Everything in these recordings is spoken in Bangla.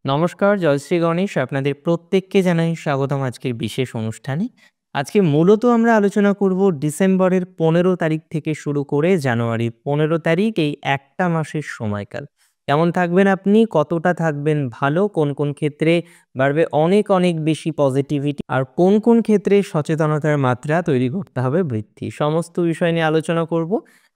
নমস্কার, জয়শ্রী গণেশ। আপনাদের প্রত্যেককে জানাই স্বাগতম আজকের বিশেষ অনুষ্ঠানে। আজকে মূলত আমরা আলোচনা করব ডিসেম্বরের ১৫ তারিখ থেকে শুরু করে জানুয়ারির ১৫ তারিখ, এই একটা মাসের সময়কাল। কেমন থাকবেন আপনি? কতটা থাকবেন ভালো? কোন, কোন ক্ষেত্রে বাড়বে অনেক, অনেক বেশি পজিটিভিটি? আর কোন, কোন ক্ষেত্রে সচেতনতার মাত্রা তৈরি করতে হবে বৃদ্ধি? সমস্ত বিষয় নিয়ে আলোচনা করব।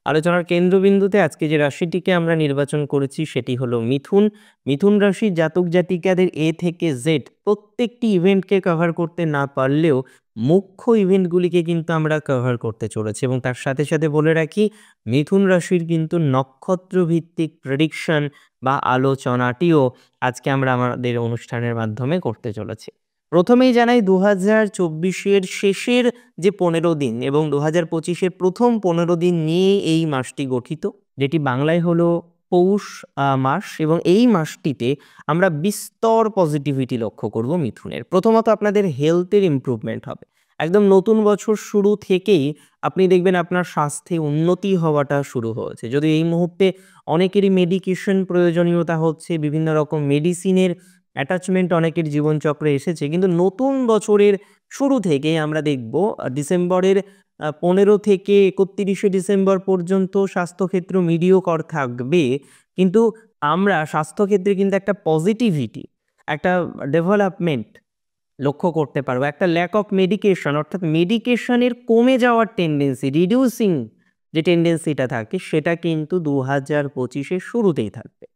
আলোচনার কেন্দ্রবিন্দুতে আজকে যে রাশিটিকে আমরা নির্বাচন করেছি সেটি হলো মিথুন। মিথুন রাশির জাতক জাতিকাদের এ থেকে জেড প্রত্যেকটি ইভেন্টকে কভার করতে না পারলেও মুখ্য ইভেন্টগুলিকে কিন্তু আমরা কভার করতে চলেছি, এবং তার সাথে সাথে বলে রাখি মিথুন রাশির কিন্তু নক্ষত্র ভিত্তিক প্রেডিকশন বা আলোচনাটিও আজকে আমরা আমাদের অনুষ্ঠানের মাধ্যমে করতে চলেছি। প্রথমেই জানাই 2024-এর শেষের যে 15 দিন এবং 2025-এর প্রথম 15 দিন নিয়ে এই মাসটি গঠিত, যেটি বাংলায় হলো পৌষ মাস, এবং এই মাসটিতে আমরা বিস্তর পজিটিভিটি লক্ষ্য করব মিথুনের। প্রথমত আপনাদের হেলথের ইমপ্রুভমেন্ট হবে। একদম নতুন বছর শুরু থেকেই আপনি দেখবেন আপনার স্বাস্থ্যে উন্নতি হওয়াটা শুরু হয়েছে। যদি এই মুহূর্তে অনেকেরই মেডিকেশন প্রয়োজনীয়তা হচ্ছে, বিভিন্ন রকম মেডিসিনের অ্যাটাচমেন্ট অনেকের জীবনচক্রে এসেছে, কিন্তু নতুন বছরের শুরু থেকেই আমরা দেখব ডিসেম্বরের 15 থেকে 31শে ডিসেম্বর পর্যন্ত স্বাস্থ্যক্ষেত্র মিডিওকর থাকবে। কিন্তু আমরা স্বাস্থ্যক্ষেত্রে কিন্তু একটা পজিটিভিটি, একটা ডেভেলপমেন্ট লক্ষ্য করতে পারবো। একটা ল্যাক অফ মেডিকেশন, অর্থাৎ মেডিকেশনের কমে যাওয়ার টেন্ডেন্সি, রিডিউসিং যে টেন্ডেন্সিটা থাকে, সেটা কিন্তু 2025-এর শুরুতেই থাকবে।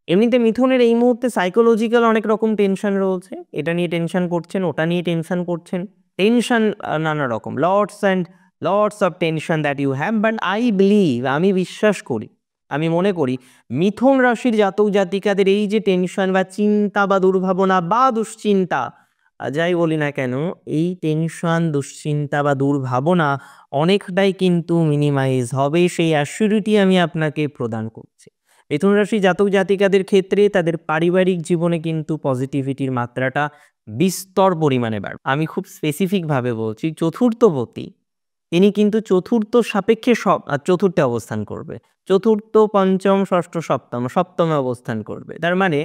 এমনিতে মিথুনের এই মুহূর্তে সাইকোলজিক্যাল অনেক রকম টেনশন রয়েছে। এটা নিয়ে টেনশন করছেন, ওটা নিয়ে টেনশন করছেন। টেনশন নানা রকম, lots of tension that you have, but I believe, আমি বিশ্বাস করি, আমি মনে করি মিথুন রাশির জাতক জাতিকাদের এই যে টেনশন বা চিন্তা বা দুর্ভাবনা বা দুশ্চিন্তা, যাই বলি না কেন, এই টেনশন, দুশ্চিন্তা বা দুর্ভাবনা অনেকটাই কিন্তু মিনিমাইজ হবে। সেই অ্যাসিউরিটি আমি আপনাকে প্রদান করছি। মিথুন রাশি জাতক জাতিকাদের ক্ষেত্রে তাদের পারিবারিক জীবনে কিন্তু পজিটিভিটির মাত্রাটা বিস্তর পরিমাণে বাড়বে। আমি খুব স্পেসিফিকভাবে বলছি, চতুর্থপতি তিনি কিন্তু চতুর্থ সাপেক্ষে চতুর্থে অবস্থান করবে। চতুর্থ, পঞ্চম, ষষ্ঠ, সপ্তমে অবস্থান করবে। তার মানে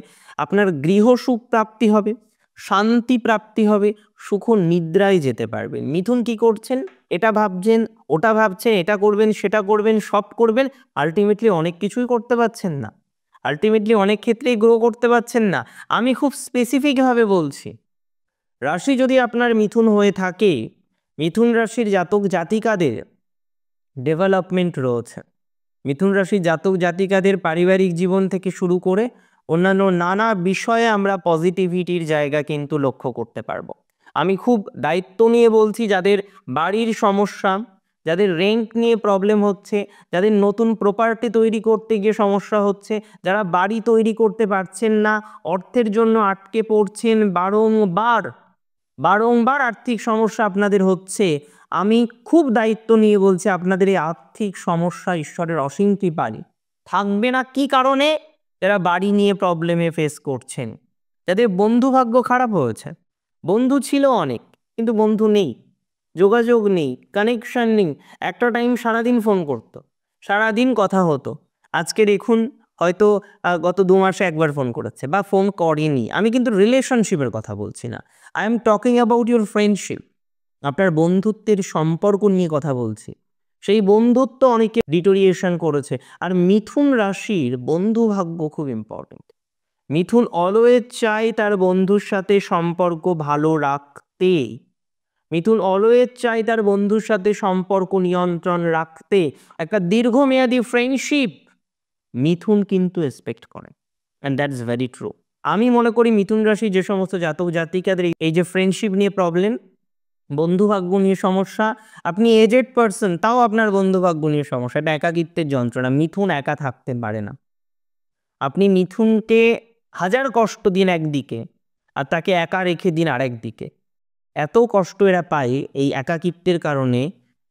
আপনার গৃহ সুখ প্রাপ্তি হবে, শান্তি প্রাপ্তি হবে, সুখ নিদ্রায় যেতে পারবেন। মিথুন কি করছেন? এটা ভাবছেন, ওটা ভাবছেন, এটা করবেন, সেটা করবেন, সব করবেন, আলটিমেটলি অনেক কিছুই করতে পারছেন না। আলটিমেটলি অনেক ক্ষেত্রেই গ্রো করতে পারছেন না। আমি খুব স্পেসিফিকভাবে বলছি, রাশি যদি আপনার মিথুন হয়ে থাকে, মিথুন রাশির জাতক জাতিকাদের ডেভেলপমেন্ট রয়েছে। মিথুন রাশির জাতক জাতিকাদের পারিবারিক জীবন থেকে শুরু করে অন্যান্য নানা বিষয়ে আমরা পজিটিভিটির জায়গা কিন্তু লক্ষ্য করতে পারবো। আমি খুব দায়িত্ব নিয়ে বলছি, যাদের বাড়ির সমস্যা, যাদের রেন্ট নিয়ে প্রবলেম হচ্ছে, যাদের নতুন প্রপার্টি তৈরি করতে গিয়ে সমস্যা হচ্ছে, যারা বাড়ি তৈরি করতে পারছেন না, অর্থের জন্য আটকে পড়ছেন, বারংবার আর্থিক সমস্যা আপনাদের হচ্ছে, আমি খুব দায়িত্ব নিয়ে বলছি, আপনাদের এই আর্থিক সমস্যা ঈশ্বরের অসীম কৃপায় থাকবে না। কি কারণে? যারা বাড়ি নিয়ে প্রবলেমে ফেস করছেন, যাদের বন্ধু ভাগ্য খারাপ হয়েছে, বন্ধু ছিল অনেক কিন্তু বন্ধু নেই, যোগাযোগ নেই, কানেকশন নেই। একটা টাইম সারাদিন ফোন করতো, সারাদিন কথা হতো, আজকে দেখুন হয়তো গত 2 মাসে একবার ফোন করেছে বা ফোন করেনি। আমি কিন্তু রিলেশনশিপের কথা বলছি না, I am talking about your friendship. আপনার বন্ধুত্বের সম্পর্ক নিয়ে কথা বলছি। সেই বন্ধুত্ব অনেকে ডিটোরিয়েশন করেছে। আর মিথুন রাশির বন্ধু ভাগ্য খুব ইম্পর্টেন্ট। মিথুন অলওয়েজ চায় তার বন্ধুর সাথে সম্পর্ক ভালো রাখতে। মিথুন অলওয়েজ চায় তার বন্ধুর সাথে সম্পর্ক নিয়ন্ত্রণ রাখতে। একটা দীর্ঘমেয়াদী ফ্রেন্ডশিপ মিথুন কিন্তু এক্সপেক্ট করে, অ্যান্ড দ্যাটস ভেরি ট্রু। আমি মনে করি মিথুন রাশি যে সমস্ত জাতক জাতিকাদের এই যে ফ্রেন্ডশিপ নিয়ে প্রবলেম, বন্ধুভাগ্য নিয়ে সমস্যা, আপনি এজেড পারসন তাও আপনার বন্ধুভাগ্য নিয়ে সমস্যা, এটা একাকিত্বের যন্ত্রণা। মিথুন একা থাকতে পারে না। আপনি মিথুনকে হাজার কষ্ট দিন একদিকে, আর তাকে একা রেখে দিন আরেক দিকে, এত কষ্ট এরা পায় এই একাকিত্বের কারণে,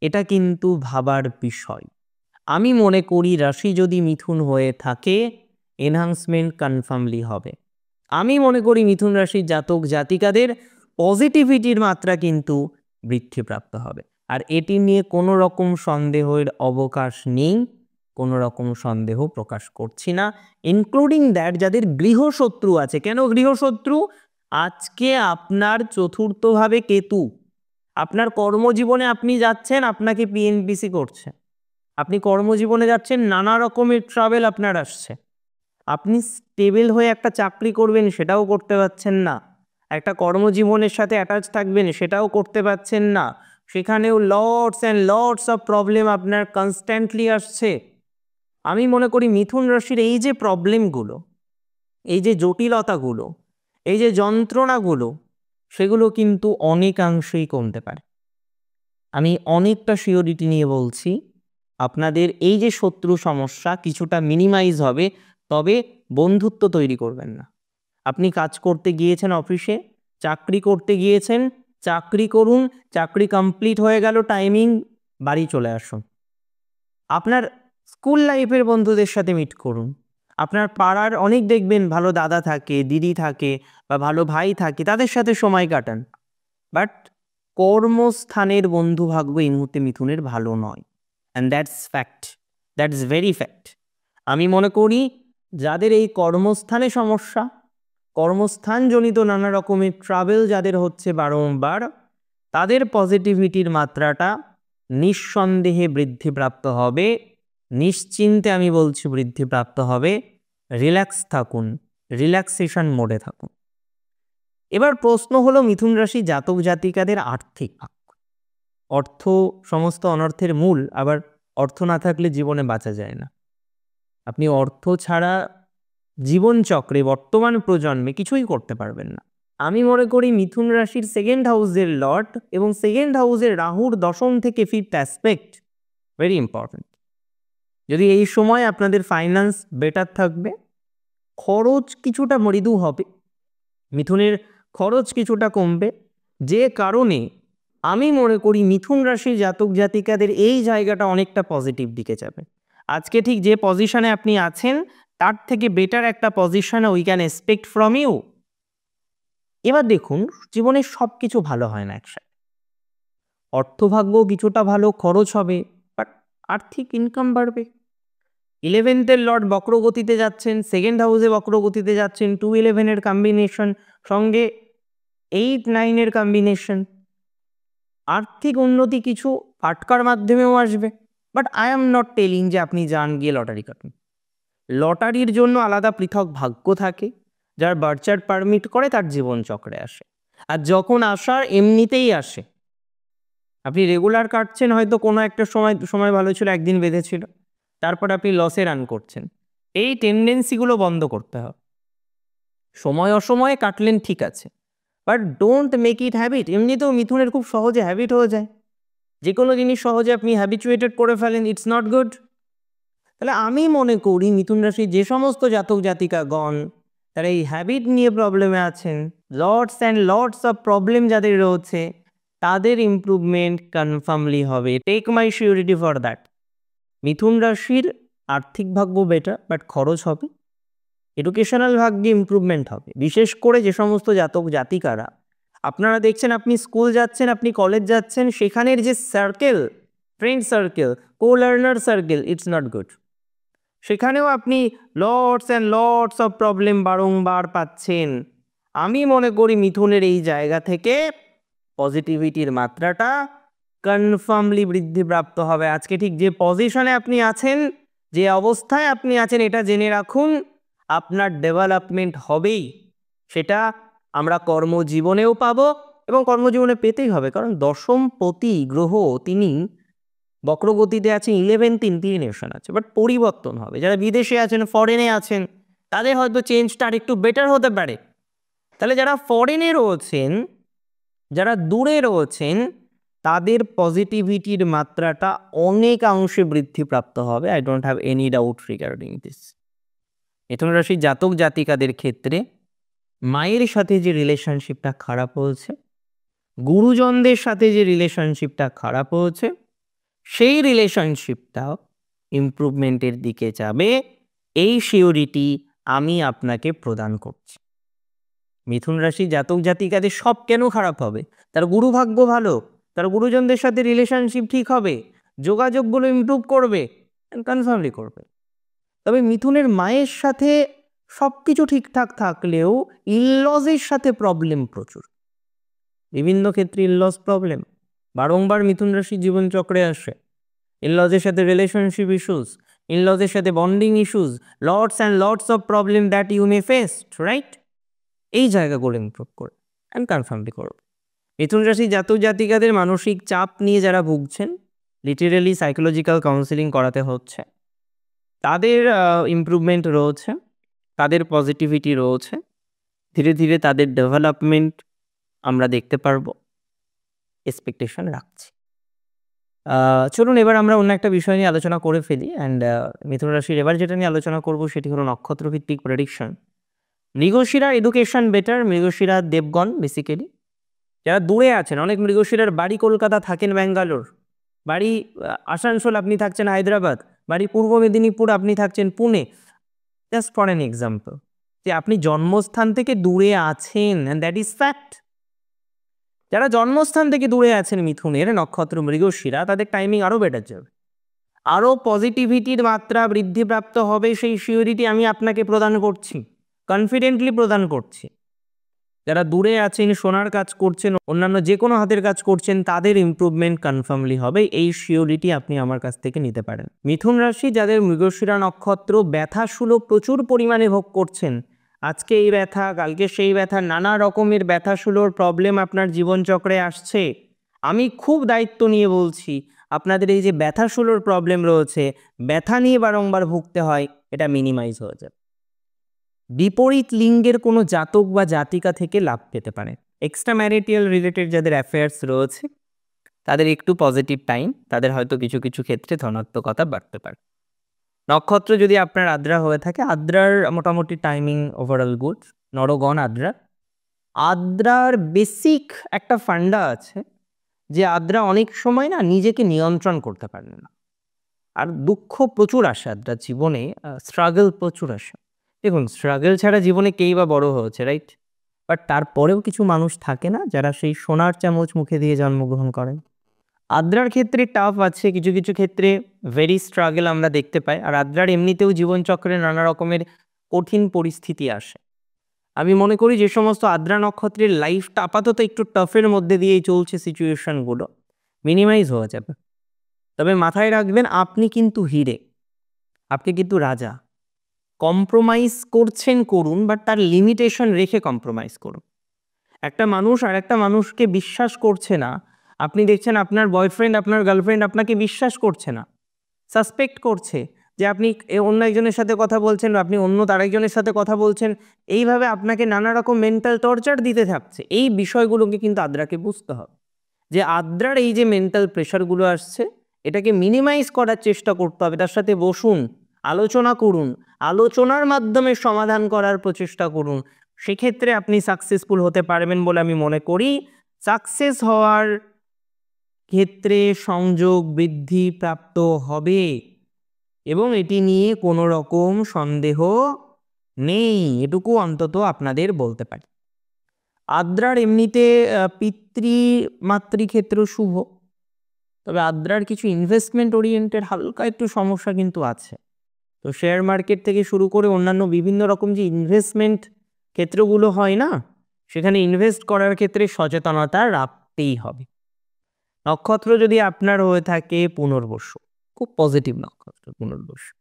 এটা কিন্তু ভাবার বিষয়। আমি মনে করি রাশি যদি মিথুন হয়ে থাকে, এনহান্সমেন্ট কনফার্মলি হবে। আমি মনে করি মিথুন রাশির জাতক জাতিকাদের পজিটিভিটির মাত্রা কিন্তু বৃদ্ধিপ্রাপ্ত হবে, আর এটি নিয়ে কোনো রকম সন্দেহের অবকাশ নেই। কোনো রকম সন্দেহ প্রকাশ করছি না, ইনক্লুডিং দ্যাট যাদের গৃহশত্রু আছে। কেন গৃহশত্রু? আজকে আপনার চতুর্থভাবে কেতু, আপনার কর্মজীবনে আপনি যাচ্ছেন, আপনাকে পিএনপিসি করছে, আপনি কর্মজীবনে যাচ্ছেন, নানা রকমের ট্রাভেল আপনার আসছে, আপনি স্টেবল হয়ে একটা চাকরি করবেন সেটাও করতে পারছেন না, একটা কর্মজীবনের সাথে অ্যাটাচ থাকবেন সেটাও করতে পারছেন না, সেখানেও lots and lots of problem আপনার কনস্ট্যান্টলি আসছে। আমি মনে করি মিথুন রাশির এই যে প্রবলেমগুলো, এই যে জটিলতাগুলো, এই যে যন্ত্রণাগুলো, সেগুলো কিন্তু অনেকাংশেই কমতে পারে। আমি অনেকটা সিওরিটি নিয়ে বলছি, আপনাদের এই যে শত্রু সমস্যা কিছুটা মিনিমাইজ হবে, তবে বন্ধুত্ব তৈরি করবেন না। আপনি কাজ করতে গিয়েছেন অফিসে, চাকরি করতে গিয়েছেন, চাকরি করুন, চাকরি কমপ্লিট হয়ে গেল টাইমিং, বাড়ি চলে আসুন। আপনার স্কুল লাইফের বন্ধুদের সাথে মিট করুন। আপনার পাড়ার অনেক দেখবেন ভালো দাদা থাকে, দিদি থাকে বা ভালো ভাই থাকে, তাদের সাথে সময় কাটান। বাট কর্মস্থানের বন্ধু ভাগ্য এই মুহূর্তে মিথুনের ভালো নয়, and that's fact, that's very fact. আমি মনে করি যাদের এই কর্মস্থানে সমস্যা, কর্মস্থানজনিত নানা রকমের ট্রাভেল যাদের হচ্ছে বারংবার, তাদের পজিটিভিটির মাত্রাটা নিঃসন্দেহে বৃদ্ধিপ্রাপ্ত হবে, নিশ্চিন্তে আমি বলছি বৃদ্ধিপ্রাপ্ত হবে। রিল্যাক্স থাকুন, রিল্যাক্সেশন মোডে থাকুন। এবার প্রশ্ন হলো মিথুন রাশি জাতক জাতিকাদের আর্থিক ভাগ্য। অর্থ সমস্ত অনর্থের মূল, আবার অর্থ না থাকলে জীবনে বাঁচা যায় না। আপনি অর্থ ছাড়া জীবনচক্রে বর্তমান প্রজন্মে কিছুই করতে পারবেন না। আমি মনে করি মিথুন রাশির সেকেন্ড হাউসের লর্ড এবং সেকেন্ড হাউসের রাহুর দশম থেকে ফিফথ অ্যাসপেক্ট ভেরি ইম্পর্টেন্ট। যদি এই সময় আপনাদের ফাইন্যান্স বেটার থাকবে, খরচ কিছুটা মৃদু হবে, মিথুনের খরচ কিছুটা কমবে, যে কারণে আমি মনে করি মিথুন রাশির জাতক জাতিকাদের এই জায়গাটা অনেকটা পজিটিভ দিকে যাবে। আজকে ঠিক যে পজিশনে আপনি আছেন তার থেকে বেটার একটা পজিশনে we can expect from you. এবার দেখুন, জীবনে সব কিছু ভালো হয় না একসাথে। অর্থভাগ্য কিছুটা ভালো, খরচ হবে, বাট আর্থিক ইনকাম বাড়বে। 11th লর্ড বক্রগতিতে যাচ্ছেন, সেকেন্ড হাউসে বক্রগতিতে যাচ্ছেন, 2-11 কম্বিনেশন, সঙ্গে 8-9 কম্বিনেশন। আর্থিক উন্নতি কিছু ফাটকার মাধ্যমেও আসবে, but I am not telling যে আপনি যান গিয়ে লটারি কাটুন। লটারির জন্য আলাদা পৃথক ভাগ্য থাকে, যার বার্থ চার্ট পারমিট করে তার জীবনচক্রে আসে, আর যখন আসার এমনিতেই আসে। আপনি রেগুলার কাটছেন, হয়তো কোনো একটা সময় ভালো ছিল, একদিন বেঁধেছিল, তারপর আপনি লসে রান করছেন। এই টেন্ডেন্সিগুলো বন্ধ করতে হবে। সময় অসময়ে কাটলেন ঠিক আছে, but don't make it habit. এমনিতেও মিথুনের খুব সহজে হ্যাবিট হয়ে যায়, যে কোনো জিনিস সহজে আপনি হ্যাবিচুয়েটেড করে ফেলেন, ইটস নট গুড। তাহলে আমি মনে করি মিথুন রাশির যে সমস্ত জাতক জাতিকাগণ তারা এই হ্যাবিট নিয়ে প্রবলেমে আছেন, lots and lots of problem যাদের রয়েছে, তাদের ইমপ্রুভমেন্ট কনফার্মলি হবে। Take my surety for that. মিথুন রাশির আর্থিক ভাগ্য বেটার, বাট খরচ হবে। এডুকেশনাল ভাগ্যে ইমপ্রুভমেন্ট হবে, বিশেষ করে যে সমস্ত জাতক জাতিকারা আপনারা দেখছেন আপনি স্কুল যাচ্ছেন, আপনি কলেজ যাচ্ছেন, সেখানের যে circle, friend circle, co learner circle, it's not good. সেখানেও আপনি lots and lots of problem বারংবার পাচ্ছেন। আমি মনে করি মিথুনের এই জায়গা থেকে পজিটিভিটির মাত্রাটা কনফার্মলি বৃদ্ধিপ্রাপ্ত হবে। আজকে ঠিক যে পজিশনে আপনি আছেন, যে অবস্থায় আপনি আছেন, এটা জেনে রাখুন আপনার ডেভেলপমেন্ট হবেই। সেটা আমরা কর্মজীবনেও পাবো, এবং কর্মজীবনে পেতেই হবে, কারণ দশমপতি গ্রহ তিনি বক্রগতিতে আছেন, 11th ইনক্লিনেশন আছে, বাট পরিবর্তন হবে। যারা বিদেশে আছেন, ফরেনে আছেন, তাদের হয়তো চেঞ্জটা আর একটু বেটার হতে পারে। তাহলে যারা ফরেনে রয়েছেন, যারা দূরে রয়েছেন, তাদের পজিটিভিটির মাত্রাটা অনেকাংশে বৃদ্ধিপ্রাপ্ত হবে। I don't have any doubt regarding this. মিথুন রাশির জাতক জাতিকাদের ক্ষেত্রে মায়ের সাথে যে রিলেশনশিপটা খারাপ হয়েছে, গুরুজনদের সাথে যে রিলেশনশিপটা খারাপ হয়েছে, সেই রিলেশনশিপটাও ইমপ্রুভমেন্টের দিকে যাবে। এই সিওরিটি আমি আপনাকে প্রদান করছি। মিথুন রাশি জাতক জাতিকাদের সব কেন খারাপ হবে? তার গুরু ভাগ্য ভালো, তার গুরুজনদের সাথে রিলেশনশিপ ঠিক হবে, যোগাযোগগুলো ইমপ্রুভ করবে, কনফার্মলি করবে। তবে মিথুনের মায়ের সাথে সব কিছু ঠিকঠাক থাকলেও ইনলজের সাথে প্রবলেম প্রচুর, বিভিন্ন ক্ষেত্রে ইনলজ প্রবলেম বারংবার মিথুন রাশির জীবনচক্রে আসে। ইনলজের সাথে রিলেশনশিপ ইস্যুস, ইনলজের সাথে bonding issues, lots and lots of problem that you may face, right? এই জায়গাগুলো ইমপ্রুভ করে অ্যান্ড কনফার্মলি করবে। মিথুন রাশি জাতক জাতিকাদের মানসিক চাপ নিয়ে যারা ভুগছেন, লিটারেলি সাইকোলজিক্যাল কাউন্সিলিং করাতে হচ্ছে, তাদের ইমপ্রুভমেন্ট রয়েছে, তাদের পজিটিভিটি রয়েছে, ধীরে ধীরে তাদের ডেভেলপমেন্ট আমরা দেখতে পারবো, এক্সপেকটেশন রাখছি। চলুন এবার আমরা অন্য একটা বিষয় নিয়ে আলোচনা করে ফেলি। অ্যান্ড মিথুন রাশির এবার যেটা নিয়ে আলোচনা করব সেটি হলো নক্ষত্রভিত্তিক প্রেডিকশন। মৃগশিরার এডুকেশন বেটার, মৃগশিরার দেবগণ বেসিক্যালি যারা দূরে আছেন, অনেক মৃগশিরার বাড়ি কলকাতা, থাকেন ব্যাঙ্গালোর, বাড়ি আসানসোল, আপনি থাকছেন হায়দ্রাবাদ, বাড়ি পূর্ব মেদিনীপুর, আপনি থাকছেন Pune, just for an example, যে আপনি জন্মস্থান থেকে দূরে আছেন, অ্যান্ড দ্যাট ইজ ফ্যাক্ট। যারা জন্মস্থান থেকে দূরে আছেন মিথুনের নক্ষত্র মৃগশিরা, তাদের টাইমিং আরও বেটার যাবে, আরও পজিটিভিটির মাত্রা বৃদ্ধিপ্রাপ্ত হবে, সেই সিওরিটি আমি আপনাকে প্রদান করছি, কনফিডেন্টলি প্রদান করছি। যারা দূরে আছেন, সোনার কাজ করছেন, অন্যান্য যে কোনো হাতের কাজ করছেন, তাদের ইমপ্রুভমেন্ট কনফার্মলি হবে, এই সিওরিটি আপনি আমার কাছ থেকে নিতে পারেন। মিথুন রাশি যাদের মৃগশিরা নক্ষত্র, ব্যথাসুলভ প্রচুর পরিমাণে ভোগ করছেন, আজকে এই ব্যথা, কালকে সেই ব্যথা, নানা রকমের ব্যথাসুলোর প্রবলেম আপনার জীবনচক্রে আসছে, আমি খুব দায়িত্ব নিয়ে বলছি, আপনাদের এই যে ব্যথাসুলোর প্রবলেম রয়েছে, ব্যথা নিয়ে বারংবার ভুগতে হয়, এটা মিনিমাইজ হয়ে যাবে। বিপরীত লিঙ্গের কোনো জাতক বা জাতিকা থেকে লাভ পেতে পারে। এক্সট্রা ম্যারিটাল রিলেটেড যাদের অ্যাফেয়ার্স রয়েছে, তাদের একটু পজিটিভ টাইম, তাদের হয়তো কিছু কিছু ক্ষেত্রে ধনাত্মকতা বাড়তে পারে। নক্ষত্র যদি আপনার আদ্রা হয়ে থাকে, আদ্রার মোটামুটি টাইমিং ওভারঅল গুড। নরগণ আদ্রা, আদ্রার বেসিক একটা ফান্ডা আছে যে আদ্রা অনেক সময় না নিজেকে নিয়ন্ত্রণ করতে পারে না, আর দুঃখ প্রচুর আসে আদ্রার জীবনে, স্ট্রাগল প্রচুর আসে। দেখুন, স্ট্রাগল ছাড়া জীবনে কেই বা বড় হয়েছে, রাইট? বাট তারপরেও কিছু মানুষ থাকে না যারা সেই সোনার চামচ মুখে দিয়ে জন্মগ্রহণ করেন। আদ্রার ক্ষেত্রে টাফ আছে, কিছু কিছু ক্ষেত্রে ভেরি স্ট্রাগল আমরা দেখতে পাই, আর আদ্রার এমনিতেও জীবনচক্রে নানা রকমের কঠিন পরিস্থিতি আসে। আমি মনে করি যে সমস্ত আদ্রা নক্ষত্রের লাইফটা আপাতত একটু টাফের মধ্যে দিয়েই চলছে, সিচুয়েশনগুলো মিনিমাইজ হয়ে যাবে। তবে মাথায় রাখবেন, আপনি কিন্তু হিরে, আপনি কিন্তু রাজা। কম্প্রোমাইজ করছেন করুন, বাট তার লিমিটেশন রেখে কম্প্রোমাইজ করুন। একটা মানুষ আর একটা মানুষকে বিশ্বাস করছে না, আপনি দেখছেন আপনার বয়ফ্রেন্ড, আপনার গার্লফ্রেন্ড আপনাকে বিশ্বাস করছে না, সাসপেক্ট করছে যে আপনি অন্য একজনের সাথে কথা বলছেন, আপনি অন্য আরেকজনের সাথে কথা বলছেন, এইভাবে আপনাকে নানা রকম মেন্টাল টর্চার দিতে থাকছে। এই বিষয়গুলোকে কিন্তু আদ্রাকে বুঝতে হবে, যে আদ্রার এই যে মেন্টাল প্রেশারগুলো আসছে, এটাকে মিনিমাইজ করার চেষ্টা করতে হবে। তার সাথে বসুন, আলোচনা করুন, আলোচনার মাধ্যমে সমাধান করার প্রচেষ্টা করুন, সেক্ষেত্রে আপনি সাকসেসফুল হতে পারবেন বলে আমি মনে করি। সাকসেস হওয়ার ক্ষেত্রে সংযোগ বৃদ্ধি প্রাপ্ত হবে, এবং এটি নিয়ে কোনো রকম সন্দেহ নেই, এটুকু অন্তত আপনাদের বলতে পারি। আদ্রার এমনিতে পিতৃমাতৃক্ষেত্র শুভ, তবে আদ্রার কিছু ইনভেস্টমেন্ট ওরিয়েন্টেড হালকা একটু সমস্যা কিন্তু আছে। তো শেয়ার মার্কেট থেকে শুরু করে অন্যান্য বিভিন্ন রকম যে ইনভেস্টমেন্ট ক্ষেত্রগুলো হয় না, সেখানে ইনভেস্ট করার ক্ষেত্রে সচেতনতা রাখতেই হবে। নক্ষত্র যদি আপনার হয়ে থাকে পুনর্বসু, খুব পজিটিভ নক্ষত্র পুনর্বসু।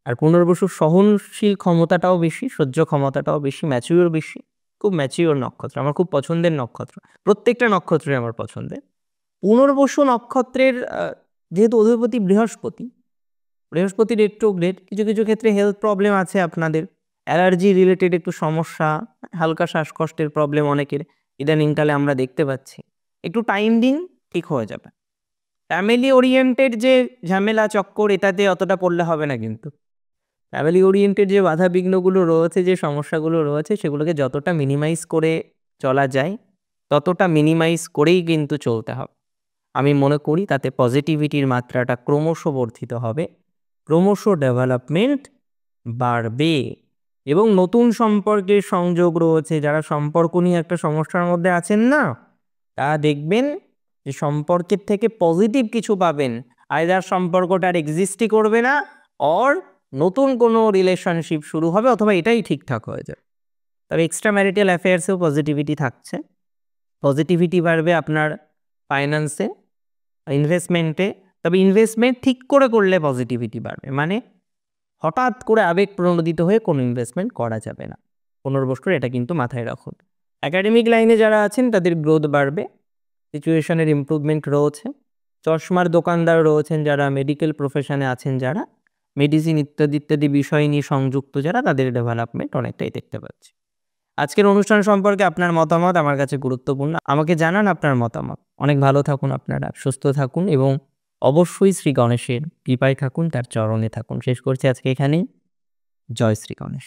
আর পুনর্বসুর সহনশীল ক্ষমতাটাও বেশি, সহ্য ক্ষমতাটাও বেশি, ম্যাচিওর বেশি, খুব ম্যাচিওর নক্ষত্র, আমার খুব পছন্দের নক্ষত্র, প্রত্যেকটা নক্ষত্রই আমার পছন্দের। পুনর্বসু নক্ষত্রের যেহেতু অধিপতি বৃহস্পতি, বৃহস্পতি রেট্রোগ্রেড, কিছু কিছু ক্ষেত্রে হেলথ প্রবলেম আছে আপনাদের, অ্যালার্জি রিলেটেড একটু সমস্যা, হালকা শ্বাসকষ্টের প্রবলেম অনেকের ইদানিংকালে আমরা দেখতে পাচ্ছি। একটু টাইম দিন, ঠিক হয়ে যাবে। ফ্যামিলি ওরিয়েন্টেড যে ঝামেলা চক্কর, এটাতে অতটা পড়লে হবে না, কিন্তু ফ্যামিলি ওরিয়েন্টেড যে বাধা বিঘ্নগুলো রয়েছে, যে সমস্যাগুলো রয়েছে, সেগুলোকে যতটা মিনিমাইজ করে চলা যায় ততটা মিনিমাইজ করেই কিন্তু চলতে হবে। আমি মনে করি তাতে পজিটিভিটির মাত্রাটা ক্রমশ বর্ধিত হবে, ক্রমশ ডেভেলপমেন্ট বাড়বে, এবং নতুন সম্পর্কের সংযোগ রয়েছে। যারা সম্পর্ক নিয়ে একটা সমস্যার মধ্যে আছেন না, তা দেখবেন যে সম্পর্কের থেকে পজিটিভ কিছু পাবেন, আইদার সম্পর্কটা আর এক্সিস্টই করবে না, অর নতুন কোনো রিলেশনশিপ শুরু হবে, অথবা এটাই ঠিকঠাক হয়ে যাবে। তবে এক্সট্রা ম্যারিটাল অ্যাফেয়ার্সেও পজিটিভিটি থাকছে। পজিটিভিটি বাড়বে আপনার ফাইন্যান্সে, ইনভেস্টমেন্টে। তবে ইনভেস্টমেন্ট ঠিক করে করলে পজিটিভিটি বাড়বে, মানে হঠাৎ করে আবেগ প্রণোদিত হয়ে কোনো ইনভেস্টমেন্ট করা যাবে না। পুনর্বসুর এটা কিন্তু মাথায় রাখুন। একাডেমিক লাইনে যারা আছেন তাদের গ্রোথ বাড়বে, সিচুয়েশনের ইমপ্রুভমেন্ট রয়েছে। চশমার দোকানদার রয়েছেন যারা, মেডিকেল প্রফেশনে আছেন যারা, মেডিসিন ইত্যাদি ইত্যাদি বিষয় নিয়ে সংযুক্ত যারা, তাদের ডেভেলপমেন্ট অনেকটাই দেখতে পাচ্ছি। আজকের অনুষ্ঠান সম্পর্কে আপনার মতামত আমার কাছে গুরুত্বপূর্ণ, আমাকে জানান আপনার মতামত। অনেক ভালো থাকুন আপনারা, সুস্থ থাকুন এবং অবশ্যই শ্রী গণেশের কৃপায় থাকুন, তার চরণে থাকুন। শেষ করছি আজকে এখানেই। জয় শ্রী গণেশ।